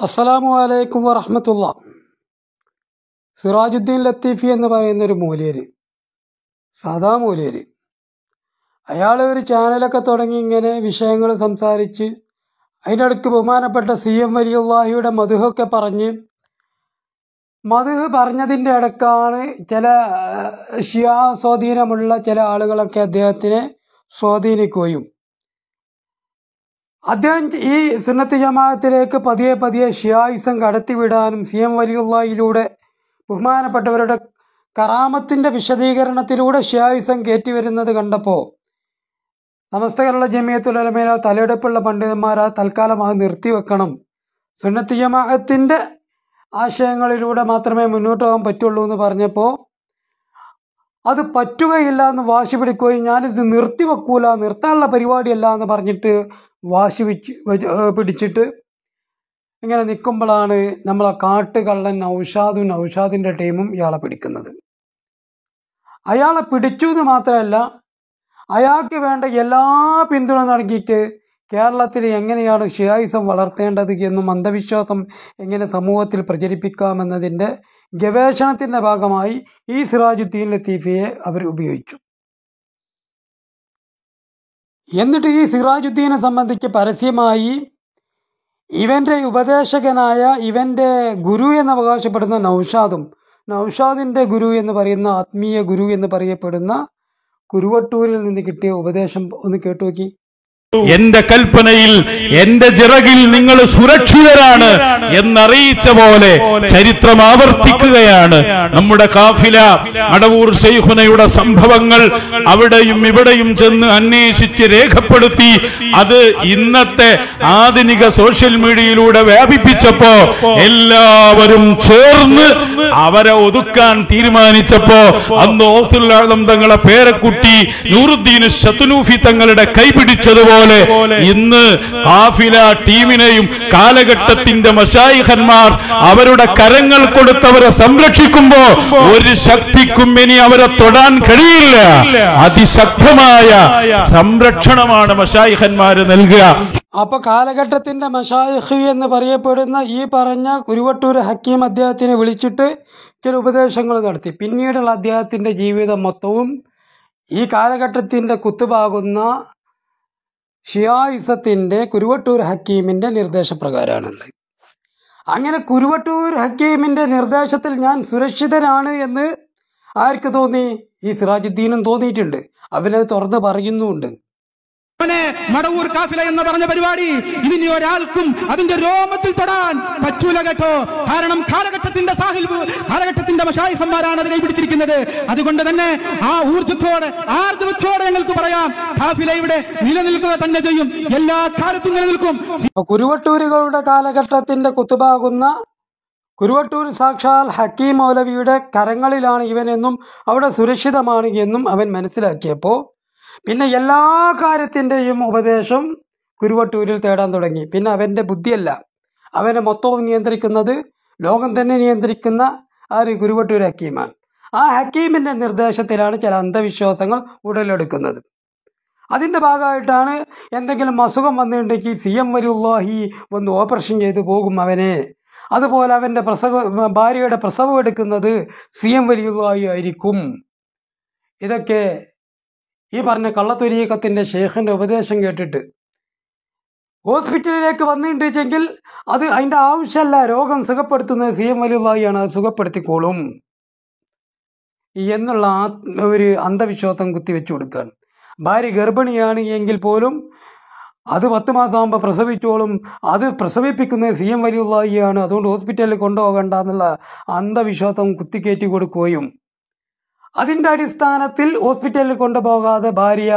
അസ്സലാമു അലൈക്കും വറഹ്മത്തുള്ളാ. സിറാജുദ്ദീൻ ലത്തീഫി എന്ന് പറയുന്നൊരു മൂല്യർ, സാദാ മൂല്യർ, അയാൾ ഒരു ചാനലൊക്കെ തുടങ്ങി ഇങ്ങനെ വിഷയങ്ങൾ സംസാരിച്ച് അതിൻ്റെ അടുക്ക് ബഹുമാനപ്പെട്ട CM വലിയുള്ളാഹിയുടെ മദ്ഹൊക്കെ പറഞ്ഞ് മദ്ഹ് പറഞ്ഞതിൻ്റെ ഇടക്കാണ് ചില ഷിയാ സ്വാധീനമുള്ള ചില ആളുകളൊക്കെ അദ്ദേഹത്തിനെ സ്വാധീനിക്കുകയും അദ്ദേഹം ഈ സുന്നത്ത് ജമാഅത്തിലേക്ക് പതിയെ പതിയെ ഷിയായിസം കടത്തിവിടാനും CM വലിയുള്ളാഹിയിലൂടെ ബഹുമാനപ്പെട്ടവരുടെ കറാമത്തിൻ്റെ വിശദീകരണത്തിലൂടെ ഷിയായിസം കയറ്റിവരുന്നത് കണ്ടപ്പോൾ സമസ്ത കേരള ജമിയത്തുൽ ഉലമയിലെ തലയെടുപ്പുള്ള പണ്ഡിതന്മാർ തൽക്കാലം അത് നിർത്തിവെക്കണം, സുന്നത്ത് ജമാഅത്തിൻ്റെ ആശയങ്ങളിലൂടെ മാത്രമേ മുന്നോട്ട് പോകാൻ പറ്റുള്ളൂ എന്ന് പറഞ്ഞപ്പോൾ അത് പറ്റുകയില്ല എന്ന് വാശി പിടിക്കുകയും ഞാനിത് നിർത്തിവെക്കൂല, നിർത്താനുള്ള പരിപാടിയല്ല എന്ന് പറഞ്ഞിട്ട് വാശി പിടിച്ചിട്ട് ഇങ്ങനെ നിൽക്കുമ്പോഴാണ് നമ്മളെ കാട്ടുകള്ളൻ നൗഷാദിൻ്റെ ടീമും ഇയാളെ പിടിക്കുന്നത്. അയാളെ പിടിച്ചു എന്ന് മാത്രമല്ല, അയാൾക്ക് വേണ്ട എല്ലാ പിന്തുണ നൽകിയിട്ട് കേരളത്തിൽ എങ്ങനെയാണ് ഷിയായിസം വളർത്തേണ്ടത് എന്നും അന്ധവിശ്വാസം എങ്ങനെ സമൂഹത്തിൽ പ്രചരിപ്പിക്കാമെന്നതിൻ്റെ ഗവേഷണത്തിൻ്റെ ഭാഗമായി ഈ സിറാജുദ്ദീൻ ലത്തീഫിയെ അവർ ഉപയോഗിച്ചു. എന്നിട്ട് ഈ സിറാജുദ്ദീനെ സംബന്ധിച്ച് പരസ്യമായി ഇവൻ്റെ ഉപദേശകനായ ഇവൻ്റെ ഗുരു എന്ന് അവകാശപ്പെടുന്ന നൗഷാദിൻ്റെ ഗുരു എന്ന് പറയുന്ന ആത്മീയ ഗുരു എന്ന് പറയപ്പെടുന്ന കുരുവട്ടൂരിൽ നിന്ന് കിട്ടിയ ഉപദേശം ഒന്ന് കേട്ടുനോക്കി. എന്റെ കൽപ്പനയിൽ എന്റെ ചിറകിൽ നിങ്ങൾ സുരക്ഷിതരാണ് എന്നറിയിച്ച പോലെ ചരിത്രം ആവർത്തിക്കുകയാണ്. നമ്മുടെ കാഫില മടവൂർ ശൈഖുനയുടെ സംഭവങ്ങൾ അവിടെയും ഇവിടെയും ചെന്ന് അന്വേഷിച്ച് രേഖപ്പെടുത്തി അത് ഇന്നത്തെ ആധുനിക സോഷ്യൽ മീഡിയയിലൂടെ വ്യാപിപ്പിച്ചപ്പോ എല്ലാവരും ചേർന്ന് അവരെ ഒതുക്കാൻ തീരുമാനിച്ചപ്പോ അന്ന് ഓസുൽ ആലം തങ്ങളെ പേരക്കുട്ടി നൂറുദ്ദീൻ ശതുനൂഫി തങ്ങളുടെ കൈപിടിച്ചതുപോലെ ഇന്ന് കാഫില ടീമിനെയും കാലഘട്ടത്തിന്റെ മശായിഖന്മാർ അവരുടെ കരങ്ങൾ കൊടുത്തവരെ സംരക്ഷിക്കുമ്പോ ഒരു ശക്തിക്കും ഇനി അവരെ തൊടാൻ കഴിയില്ല. അതിശക്തമായ സംരക്ഷണമാണ് മശായിഖന്മാര് നൽകുക. അപ്പൊ കാലഘട്ടത്തിന്റെ മശായിഖ് എന്ന് പറയപ്പെടുന്ന ഈ പറഞ്ഞ കുരുവട്ടൂർ ഹക്കീം അദ്ദേഹത്തിനെ വിളിച്ചിട്ട് ചില ഉപദേശങ്ങൾ നടത്തി. പിന്നീടുള്ള അദ്ദേഹത്തിന്റെ ജീവിതം മൊത്തവും ഈ കാലഘട്ടത്തിന്റെ കുത്തുപാകുന്ന ഷിയായിസത്തിൻ്റെ കുരുവട്ടൂർ ഹക്കീമിൻ്റെ നിർദ്ദേശപ്രകാരമാണുള്ളത്. അങ്ങനെ കുരുവട്ടൂർ ഹക്കീമിൻ്റെ നിർദ്ദേശത്തിൽ ഞാൻ സുരക്ഷിതനാണ് എന്ന് ആർക്ക് തോന്നി? ഈ സിറാജുദ്ദീനും തോന്നിയിട്ടുണ്ട്, അവനത് തുറന്ന് പറയുന്നുമുണ്ട്. മടവൂർ കാഫില എന്ന് പറഞ്ഞ പരിപാടി ഇതിനി ഒരാൾക്കും അതിന്റെ രോമത്തിൽ തൊടാൻ പറ്റൂല കേട്ടോ. കാരണം കാലഘട്ടത്തിന്റെ മശായിഖന്മാരാണ് അത് കൈപിടിച്ചിരിക്കുന്നത്. അതുകൊണ്ട് തന്നെ ആ ഊർജ്ജത്തോടെ ആർജവത്തോടെ ഞങ്ങൾക്ക് പറയാം, കാഫില ഇവിടെ നിലനിൽക്കുക തന്നെ ചെയ്യും, എല്ലാ കാലത്തും നിലനിൽക്കും. കുരുവട്ടൂരുകളുടെ കാലഘട്ടത്തിന്റെ കുത്തുപാകുന്ന കുരുവട്ടൂർ സാക്ഷാൽ ഹക്കീം മൗലവിയുടെ കരങ്ങളിലാണ് ഇവനെന്നും അവിടെ സുരക്ഷിതമാണ് എന്നും അവൻ മനസ്സിലാക്കിയപ്പോൾ പിന്നെ എല്ലാ കാര്യത്തിൻ്റെയും ഉപദേശം കുരുവട്ടൂരിൽ തേടാൻ തുടങ്ങി. പിന്നെ അവൻ്റെ ബുദ്ധിയല്ല, അവനെ മൊത്തവും നിയന്ത്രിക്കുന്നത് ലോകം തന്നെ നിയന്ത്രിക്കുന്ന കുരുവട്ടൂർ ഹക്കീമാണ്. ആ ഹക്കീമിൻ്റെ നിർദ്ദേശത്തിലാണ് ചില അന്ധവിശ്വാസങ്ങൾ ഉടലെടുക്കുന്നത്. അതിൻ്റെ ഭാഗമായിട്ടാണ് എന്തെങ്കിലും അസുഖം വന്നിട്ടുണ്ടെങ്കിൽ CM വലിയുള്ളാഹി വന്ന് ഓപ്പറേഷൻ ചെയ്തു പോകും അവനെ. അതുപോലെ അവൻ്റെ ഭാര്യയുടെ പ്രസവം എടുക്കുന്നത് CM വലിയുള്ളാഹി ആയിരിക്കും. ഇതൊക്കെ ഈ പറഞ്ഞ കള്ളത്തൊരീക്കത്തിൻ്റെ ഷെയ്ഖിൻ്റെ ഉപദേശം കേട്ടിട്ട് ഹോസ്പിറ്റലിലേക്ക് വന്നിട്ടുണ്ടെങ്കിൽ അത് അതിൻ്റെ ആവശ്യമല്ല, രോഗം സുഖപ്പെടുത്തുന്നത് CM വലിയുള്ളാഹിയാണ്, അത് സുഖപ്പെടുത്തിക്കോളും എന്നുള്ള ഒരു അന്ധവിശ്വാസം കുത്തിവെച്ചു കൊടുക്കുകയാണ്. ഭാര്യ ഗർഭിണിയാണ് എങ്കിൽ പോലും അത് 10 മാസമാകുമ്പോൾ പ്രസവിച്ചോളും, അത് പ്രസവിപ്പിക്കുന്നത് CM വലിയുള്ളാഹിയാണ്, അതുകൊണ്ട് ഹോസ്പിറ്റലിൽ കൊണ്ടുപോകണ്ട എന്നുള്ള അന്ധവിശ്വാസം കുത്തിക്കയറ്റി കൊടുക്കുകയും അതിൻ്റെ അടിസ്ഥാനത്തിൽ ഹോസ്പിറ്റലിൽ കൊണ്ടുപോകാതെ ഭാര്യ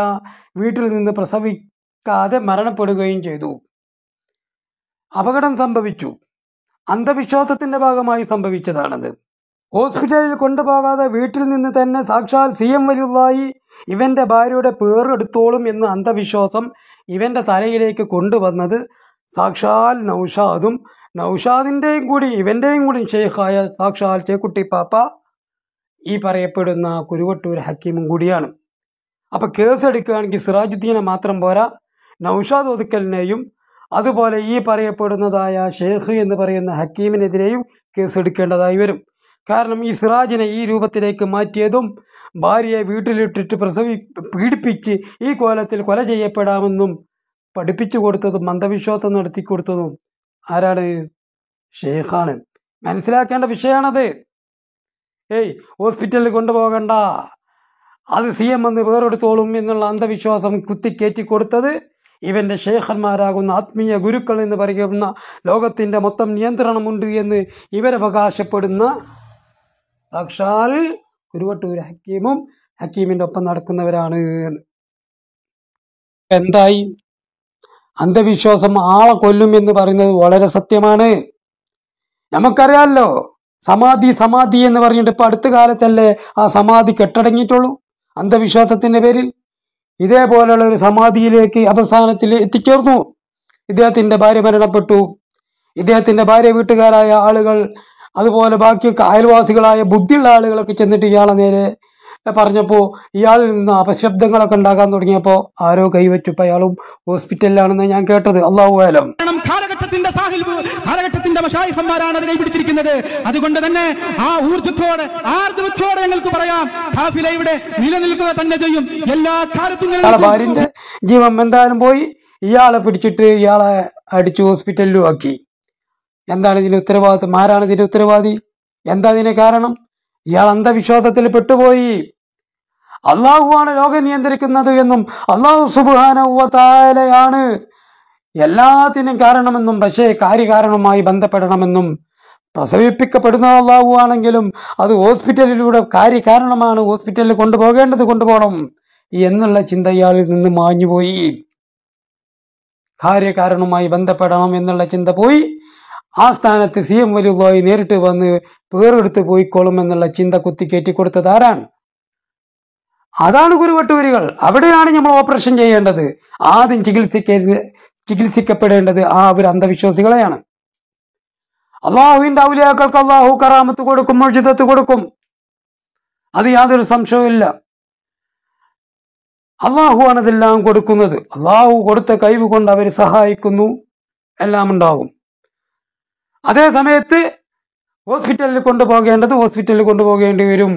വീട്ടിൽ നിന്ന് പ്രസവിക്കാതെ മരണപ്പെടുകയും ചെയ്തു. അപകടം സംഭവിച്ചു. അന്ധവിശ്വാസത്തിൻ്റെ ഭാഗമായി സംഭവിച്ചതാണത്. ഹോസ്പിറ്റലിൽ കൊണ്ടുപോകാതെ വീട്ടിൽ നിന്ന് തന്നെ സാക്ഷാൽ CM വലിയുള്ളാഹി ഇവൻ്റെ ഭാര്യയുടെ പേരെടുത്തോളും എന്ന അന്ധവിശ്വാസം ഇവൻ്റെ തലയിലേക്ക് കൊണ്ടുവന്നത് സാക്ഷാൽ നൗഷാദിൻ്റെയും കൂടി ഇവൻ്റെയും കൂടി ഷെയ്ഖായ സാക്ഷാൽ ചേക്കുട്ടി പാപ്പ ഈ പറയപ്പെടുന്ന കുരുവട്ടൂർ ഹക്കീമും കൂടിയാണ്. അപ്പോൾ കേസ് എടുക്കുകയാണെങ്കിൽ സിറാജുദ്ദീനെ മാത്രം പോരാ, നൗഷാദ് ഒതുക്കലിനെയും അതുപോലെ ഈ പറയപ്പെടുന്നതായ ഷേഖ് എന്ന് പറയുന്ന ഹക്കീമിനെതിരെയും കേസെടുക്കേണ്ടതായി വരും. കാരണം ഈ സിറാജിനെ ഈ രൂപത്തിലേക്ക് മാറ്റിയതും ഭാര്യയെ വീട്ടിലിട്ടിട്ട് പീഡിപ്പിച്ച് ഈ കോലത്തിൽ കൊല ചെയ്യപ്പെടാമെന്നും പഠിപ്പിച്ചു കൊടുത്തതും അന്ധവിശ്വാസം നടത്തി കൊടുത്തതും ആരാണ്? ഷേഖാണ്. മനസ്സിലാക്കേണ്ട വിഷയമാണത്. ഹോസ്പിറ്റലിൽ കൊണ്ടുപോകണ്ട, അത് CM എന്ന് വേറെടുത്തോളും എന്നുള്ള അന്ധവിശ്വാസം കുത്തിക്കയറ്റി കൊടുത്തത് ഇവൻ്റെ ഷേഖന്മാരാകുന്ന ആത്മീയ ഗുരുക്കൾ എന്ന് പറയുന്ന ലോകത്തിൻ്റെ മൊത്തം നിയന്ത്രണമുണ്ട് എന്ന് ഇവരവകാശപ്പെടുന്ന സാക്ഷാൽ കുരുവട്ടൂർ ഹക്കീമും ഹക്കീമിൻ്റെ ഒപ്പം നടക്കുന്നവരാണ്. എന്തായി? അന്ധവിശ്വാസം ആളെ കൊല്ലും എന്ന് പറയുന്നത് വളരെ സത്യമാണ്. നമുക്കറിയാമല്ലോ, സമാധി എന്ന് പറഞ്ഞിട്ട് ഇപ്പം അടുത്ത കാലത്തല്ലേ ആ സമാധി കെട്ടടങ്ങിയിട്ടുള്ളൂ അന്ധവിശ്വാസത്തിൻ്റെ പേരിൽ. ഇതേപോലെയുള്ള ഒരു സമാധിയിലേക്ക് അവസാനത്തിൽ എത്തിച്ചേർന്നു. ഇദ്ദേഹത്തിൻ്റെ ഭാര്യ മരണപ്പെട്ടു. ഇദ്ദേഹത്തിൻ്റെ ഭാര്യ വീട്ടുകാരായ ആളുകൾ, അതുപോലെ ബാക്കിയൊക്കെ അയൽവാസികളായ ബുദ്ധിയുള്ള ആളുകളൊക്കെ ചെന്നിട്ട് ഇയാളെ നേരെ പറഞ്ഞപ്പോൾ ഇയാളിൽ നിന്ന് അപശബ്ദങ്ങളൊക്കെ ഉണ്ടാകാൻ തുടങ്ങിയപ്പോൾ ആരോ കൈവച്ചപ്പോൾ അയാളും ഹോസ്പിറ്റലിലാണെന്ന് ഞാൻ കേട്ടത്. അല്ലാഹു അലം. കാലഘട്ടത്തിന്റെ മശായിഖന്മാരാണ് അത് കൈപിടിച്ചിരിക്കുന്നത്. അതുകൊണ്ട് തന്നെ ആ ഊർജ്ജത്തോടെ ആർജവത്തോടെ ഞങ്ങൾക്ക് പറയാം, ഖാഫില ഇവിടെ നിലനിൽക്കുക തന്നെ ചെയ്യും. എല്ലാ കാലത്തും ഭാര്യന്റെ ജീവൻ എന്തായാലും പോയി. ഇയാളെ പിടിച്ചിട്ട് ഇയാളെ അടിച്ചു ഹോസ്പിറ്റലിലും ആക്കി. എന്താണ് ഇതിന് ഉത്തരവാദിത്വം? ആരാണ് ഇതിന് ഉത്തരവാദി? എന്താ ഇതിന് കാരണം? ഇയാൾ അന്ധവിശ്വാസത്തിൽ പെട്ടുപോയി. അള്ളാഹുവാണ് ലോകം നിയന്ത്രിക്കുന്നത് എന്നും അള്ളാഹു സുബ്ഹാനഹു വ തആലയാണ് എല്ലാത്തിനും കാരണമെന്നും പക്ഷേ കാര്യകാരണവുമായി ബന്ധപ്പെടണമെന്നും പ്രസവിപ്പിക്കപ്പെടുന്ന അള്ളാഹു ആണെങ്കിലും അത് ഹോസ്പിറ്റലിലൂടെ കാര്യകാരണമാണ്, ഹോസ്പിറ്റലിൽ കൊണ്ടുപോകേണ്ടത് കൊണ്ടുപോകണം എന്നുള്ള ചിന്ത ഇയാളിൽ നിന്ന് മാഞ്ഞുപോയി. കാര്യകാരണവുമായി ബന്ധപ്പെടണം എന്നുള്ള ചിന്ത പോയി. ആ സ്ഥാനത്ത് CM വലിയുള്ളായി നേരിട്ട് വന്ന് പേരെടുത്ത് പോയിക്കോളും എന്നുള്ള ചിന്ത കുത്തിക്കയറ്റി കൊടുത്തത് ആരാണ്? അതാണ് കുരുവട്ടൂരികൾ. അവിടെയാണ് നമ്മൾ ഓപ്പറേഷൻ ചെയ്യേണ്ടത്. ആദ്യം ചികിത്സിക്കപ്പെടേണ്ടത് ഒരു അന്ധവിശ്വാസികളെയാണ്. അള്ളാഹുവിൻ്റെ ഔലിയാക്കൾക്ക് അള്ളാഹു കറാമത്ത് കൊടുക്കും, മുഅ്ജിസത്ത് കൊടുക്കും, അത് യാതൊരു സംശയവുമില്ല. അള്ളാഹുവാണ് ഇതെല്ലാം കൊടുക്കുന്നത്. അള്ളാഹു കൊടുത്ത കഴിവ് കൊണ്ട് അവർ സഹായിക്കുന്നു, എല്ലാം ഉണ്ടാകും. അതേ സമയത്ത് ഹോസ്പിറ്റലിൽ കൊണ്ടുപോകേണ്ടത് ഹോസ്പിറ്റലിൽ കൊണ്ടുപോകേണ്ടി വരും,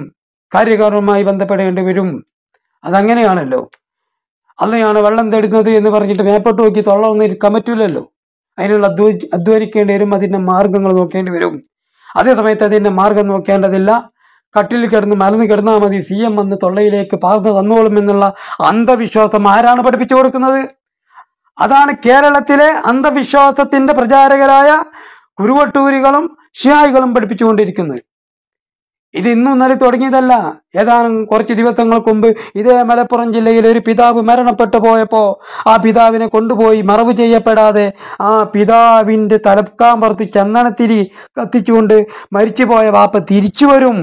കാര്യകാരണവുമായി ബന്ധപ്പെടേണ്ടി വരും. അതങ്ങനെയാണല്ലോ. അല്ലയാണ് വെള്ളം തേടുന്നത് എന്ന് പറഞ്ഞിട്ട് മേപ്പോട്ട് നോക്കി തൊള്ളൊന്നും ഇരിക്കാൻ പറ്റൂലല്ലോ. അതിനുള്ള അധ്വാനിക്കേണ്ടി വരും, അതിൻ്റെ മാർഗങ്ങൾ നോക്കേണ്ടി വരും. അതേ സമയത്ത് അതിൻ്റെ മാർഗം നോക്കേണ്ടതില്ല. കട്ടിൽ കിടന്ന് മലന്ന് കിടന്നാൽ മതി, CM വന്ന് തൊള്ളയിലേക്ക് പാർന്ന് തന്നോളും എന്നുള്ള അന്ധവിശ്വാസം ആരാണ് പഠിപ്പിച്ചു കൊടുക്കുന്നത്? അതാണ് കേരളത്തിലെ അന്ധവിശ്വാസത്തിന്റെ പ്രചാരകരായ കുരുവട്ടൂരികളും ഷിയായികളും പഠിപ്പിച്ചുകൊണ്ടിരിക്കുന്നത്. ഇത് ഇന്നും ഇന്നലെ തുടങ്ങിയതല്ല. ഏതാനും കുറച്ച് ദിവസങ്ങൾക്ക് മുമ്പ് ഇതേ മലപ്പുറം ജില്ലയിൽ ഒരു പിതാവ് മരണപ്പെട്ടു പോയപ്പോൾ ആ പിതാവിനെ കൊണ്ടുപോയി മറവ് ചെയ്യപ്പെടാതെ ആ പിതാവിൻ്റെ തലക്കാമ്പുറത്ത് ചന്ദനത്തിരി കത്തിച്ചുകൊണ്ട് മരിച്ചുപോയ വാപ്പ തിരിച്ചു വരും.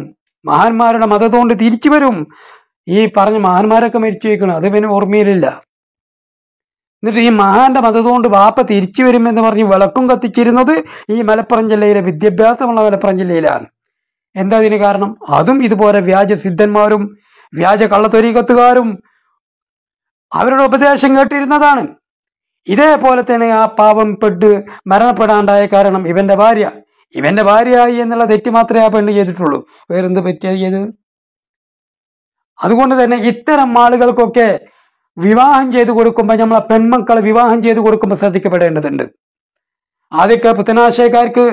മഹാന്മാരുടെ മതത്തോണ്ട് തിരിച്ചു വരും. ഈ പറഞ്ഞ മഹാന്മാരൊക്കെ മരിച്ചു വയ്ക്കണം, അത് പിന്നെ ഓർമ്മയിലില്ല. എന്നിട്ട് ഈ മഹാന്റെ മതത്തോണ്ട് വാപ്പ തിരിച്ചു വരുമെന്ന് പറഞ്ഞ് വിളക്കും കത്തിച്ചിരുന്നത് ഈ മലപ്പുറം ജില്ലയിലെ, വിദ്യാഭ്യാസമുള്ള മലപ്പുറം ജില്ലയിലാണ്. എന്താ അതിന് കാരണം? അതും ഇതുപോലെ വ്യാജ സിദ്ധന്മാരും വ്യാജ കള്ളത്തൊരീകത്തുകാരും അവരുടെ ഉപദേശം കേട്ടിരുന്നതാണ്. ഇതേപോലെ തന്നെ ആ പാവം മരണപ്പെടാണ്ടായ കാരണം ഇവന്റെ ഭാര്യയായി എന്നുള്ള തെറ്റ് മാത്രമേ ആ പെണ്ണ് ചെയ്തിട്ടുള്ളൂ. വേറെന്ത് പറ്റിയത്? അതുകൊണ്ട് തന്നെ ഇത്തരം ആളുകൾക്കൊക്കെ വിവാഹം ചെയ്തു കൊടുക്കുമ്പോൾ, നമ്മളെ പെൺമക്കളെ വിവാഹം ചെയ്തു കൊടുക്കുമ്പോൾ ശ്രദ്ധിക്കപ്പെടേണ്ടതുണ്ട്. ആദ്യമൊക്കെ പുത്തനാശയക്കാർക്ക്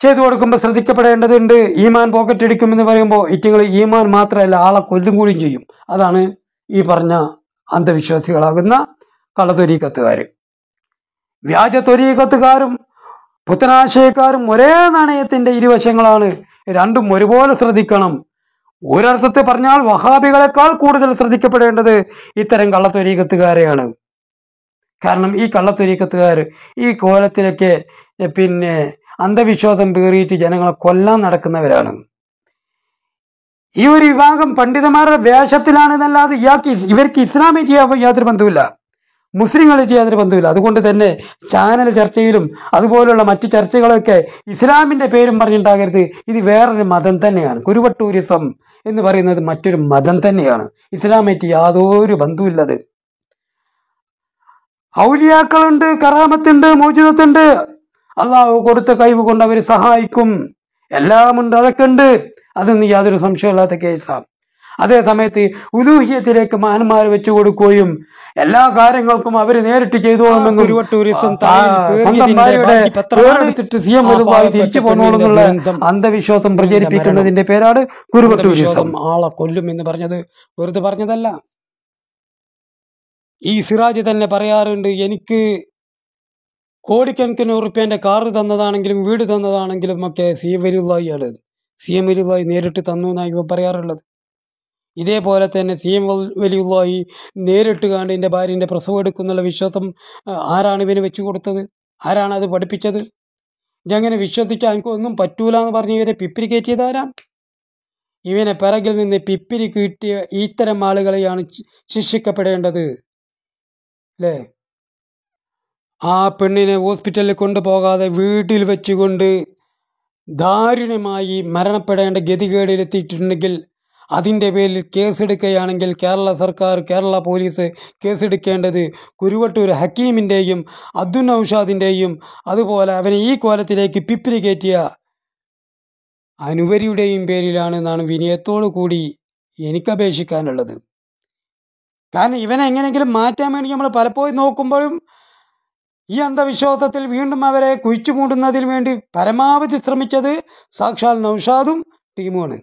ചെയ്തു കൊടുക്കുമ്പോൾ ശ്രദ്ധിക്കപ്പെടേണ്ടതുണ്ട്. ഈമാൻ പോക്കറ്റ് അടിക്കുമെന്ന് പറയുമ്പോൾ ഇറ്റുങ്ങൾ ഈമാൻ മാത്രമല്ല, ആളെ കൊല്ലും കൂടിയും ചെയ്യും. അതാണ് ഈ പറഞ്ഞ അന്ധവിശ്വാസികളാകുന്ന കള്ളത്തൊരീക്കത്തുകാർ. വ്യാജ ത്വരീക്കത്തുകാരും പുത്തനാശയക്കാരും ഒരേ നാണയത്തിന്റെ ഇരുവശങ്ങളാണ്. രണ്ടും ഒരുപോലെ ശ്രദ്ധിക്കണം. ഒരർത്ഥത്തിൽ പറഞ്ഞാൽ വഹാബികളെക്കാൾ കൂടുതൽ ശ്രദ്ധിക്കപ്പെടേണ്ടത് ഇത്തരം കള്ളത്തൊരീക്കത്തുകാരെയാണ്. കാരണം ഈ കള്ളത്തൊരീക്കത്തുകാർ ഈ കോലത്തിലൊക്കെ അന്ധവിശ്വാസം പേറിയിട്ട് ജനങ്ങളെ കൊല്ലാൻ നടക്കുന്നവരാണ്. ഈ ഒരു വിഭാഗം പണ്ഡിതന്മാരുടെ വേഷത്തിലാണെന്നല്ലാതെ ഇവർക്ക് ഇസ്ലാമി ചെയ്യാൻ യാതൊരു ബന്ധവുമില്ല, മുസ്ലിങ്ങളെ യാതൊരു ബന്ധവുമില്ല. അതുകൊണ്ട് തന്നെ ചാനൽ ചർച്ചയിലും അതുപോലുള്ള മറ്റു ചർച്ചകളൊക്കെ ഇസ്ലാമിന്റെ പേരും പറഞ്ഞിട്ടുണ്ടാകരുത്. ഇത് വേറൊരു മതം തന്നെയാണ്. കുരുവട്ടൂരിസം എന്ന് പറയുന്നത് മറ്റൊരു മതം തന്നെയാണ്. ഇസ്ലാമായിട്ട് യാതൊരു ബന്ധവുമില്ലത്. ഔലിയാക്കളുണ്ട്, കറാമത്തുണ്ട്, മോചിതത്തുണ്ട്. അള്ളാഹു കൊടുത്ത കഴിവ് കൊണ്ട് അവർ സഹായിക്കും. എല്ലാമുണ്ട്, അതൊക്കെ ഉണ്ട്. അതൊന്നും യാതൊരു സംശയമില്ലാത്ത കേസാണ്. അതേ സമയത്ത് ഉലൂഹിയത്തിലേക്ക് മഹാന്മാരെ വെച്ചു കൊടുക്കുകയും എല്ലാ കാര്യങ്ങൾക്കും അവർ നേരിട്ട് ചെയ്തോളുമെന്നും തിരിച്ചു പോന്നോളെന്നുള്ള അന്ധവിശ്വാസം പ്രചരിപ്പിക്കുന്നതിന്റെ പേരാണ് കുരുവട്ടൂരിസം. ആളെ കൊല്ലും എന്ന് പറഞ്ഞത് വെറുതെ പറഞ്ഞതല്ല. ഈ സിറാജ് തന്നെ പറയാറുണ്ട്, എനിക്ക് കോടിക്കണക്കിന് ഉറുപ്പ്യൻ്റെ കാറ് തന്നതാണെങ്കിലും വീട് തന്നതാണെങ്കിലും ഒക്കെ CM വലിയുള്ളായിയാണ്. CM വലിയുള്ളായി നേരിട്ട് തന്നു എന്നാണ് ഇവൻ പറയാറുള്ളത്. ഇതേപോലെ തന്നെ CM വലിയുള്ളായി നേരിട്ട് കണ്ട് എൻ്റെ ഭാര്യൻ്റെ പ്രസവം എടുക്കുന്നുള്ള വിശ്വാസം ആരാണ് ഇവന് വെച്ചു കൊടുത്തത്? ആരാണ് അത് പഠിപ്പിച്ചത്? ഇതങ്ങനെ വിശ്വസിക്കാൻ എനിക്കൊന്നും പറ്റൂല എന്ന് പറഞ്ഞ് ഇവരെ പിപ്പിരി കയറ്റിയത് ആരാണ്? ഇവനെ പിറകിൽ നിന്ന് പിപ്പിരി കിട്ടിയ ഇത്തരം ആളുകളെയാണ് ശിക്ഷിക്കപ്പെടേണ്ടത്, അല്ലേ? ആ പെണ്ണിനെ ഹോസ്പിറ്റലിൽ കൊണ്ടുപോകാതെ വീട്ടിൽ വെച്ചുകൊണ്ട് ദാരുണമായി മരണപ്പെടേണ്ട ഗതികേടിലെത്തിയിട്ടുണ്ടെങ്കിൽ അതിൻ്റെ പേരിൽ കേസെടുക്കുകയാണെങ്കിൽ കേരള സർക്കാർ, കേരള പോലീസ് കേസെടുക്കേണ്ടത് കുരുവട്ടൂർ ഹക്കീമിൻ്റെയും അബ്ദുൽ നൗഷാദിൻ്റെയും അതുപോലെ അവനെ ഈ കോലത്തിലേക്ക് പിപ്പിരി കയറ്റിയ അനുവരിയുടെയും പേരിലാണ് എന്നാണ് വിനയത്തോടു കൂടി എനിക്ക് അപേക്ഷിക്കാനുള്ളത്. കാരണം ഇവനെ എങ്ങനെയെങ്കിലും മാറ്റാൻ വേണ്ടി നമ്മൾ പലപ്പോഴും നോക്കുമ്പോഴും ഈ അന്ധവിശ്വാസത്തിൽ വീണ്ടും അവരെ കുഴിച്ചു മൂടുന്നതിന് വേണ്ടി പരമാവധി ശ്രമിച്ചത് സാക്ഷാൽ നൗഷാദും ടീമുമാണ്.